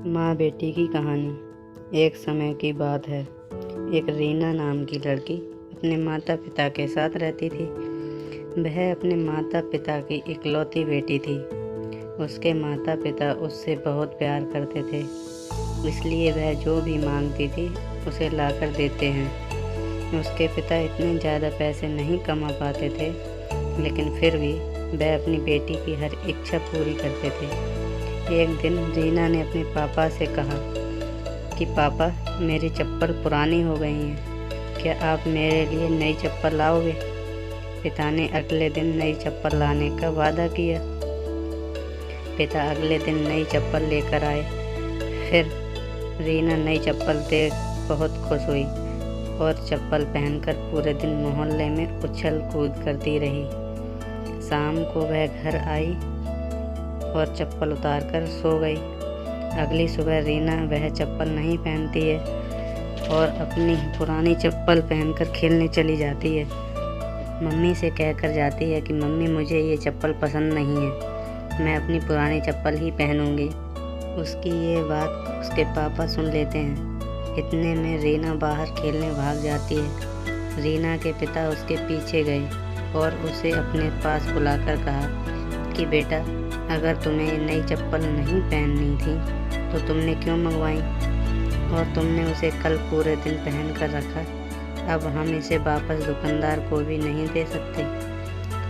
माँ बेटी की कहानी। एक समय की बात है। एक रीना नाम की लड़की अपने माता पिता के साथ रहती थी। वह अपने माता पिता की इकलौती बेटी थी। उसके माता पिता उससे बहुत प्यार करते थे, इसलिए वह जो भी मांगती थी उसे लाकर देते हैं। उसके पिता इतने ज़्यादा पैसे नहीं कमा पाते थे, लेकिन फिर भी वह अपनी बेटी की हर इच्छा पूरी करते थे। एक दिन रीना ने अपने पापा से कहा कि पापा, मेरी चप्पल पुरानी हो गई है, क्या आप मेरे लिए नई चप्पल लाओगे? पिता ने अगले दिन नई चप्पल लाने का वादा किया। पिता अगले दिन नई चप्पल लेकर आए। फिर रीना नई चप्पल देख बहुत खुश हुई और चप्पल पहनकर पूरे दिन मोहल्ले में उछल कूद करती रही। शाम को वह घर आई और चप्पल उतारकर सो गई। अगली सुबह रीना वह चप्पल नहीं पहनती है और अपनी पुरानी चप्पल पहनकर खेलने चली जाती है। मम्मी से कहकर जाती है कि मम्मी, मुझे ये चप्पल पसंद नहीं है, मैं अपनी पुरानी चप्पल ही पहनूंगी। उसकी ये बात उसके पापा सुन लेते हैं। इतने में रीना बाहर खेलने भाग जाती है। रीना के पिता उसके पीछे गए और उसे अपने पास बुलाकर कहा कि बेटा, अगर तुम्हें ये नई चप्पल नहीं पहननी थी तो तुमने क्यों मंगवाई, और तुमने उसे कल पूरे दिन पहन कर रखा। अब हम इसे वापस दुकानदार को भी नहीं दे सकते।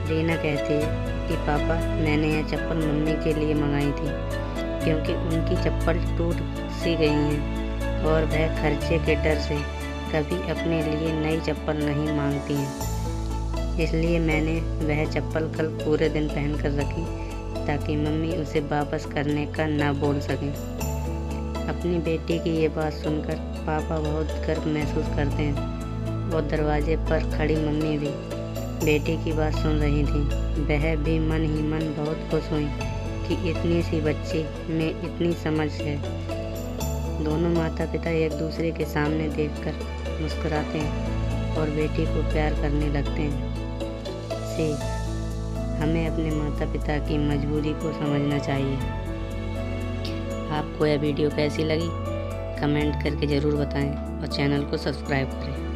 रीना कहती है कि पापा, मैंने यह चप्पल मम्मी के लिए मंगाई थी, क्योंकि उनकी चप्पल टूट सी गई है और वह खर्चे के डर से कभी अपने लिए नई चप्पल नहीं मांगती हैं। इसलिए मैंने वह चप्पल कल पूरे दिन पहन कर रखी, ताकि मम्मी उसे वापस करने का ना बोल सकें। अपनी बेटी की ये बात सुनकर पापा बहुत गर्व महसूस करते हैं और दरवाजे पर खड़ी मम्मी भी बेटी की बात सुन रही थी। वह भी मन ही मन बहुत खुश हुई कि इतनी सी बच्ची में इतनी समझ है। दोनों माता पिता एक दूसरे के सामने देखकर मुस्कुराते हैं और बेटी को प्यार करने लगते हैं। सीख: हमें अपने माता पिता की मजबूरी को समझना चाहिए। आपको यह वीडियो कैसी लगी कमेंट करके ज़रूर बताएं और चैनल को सब्सक्राइब करें।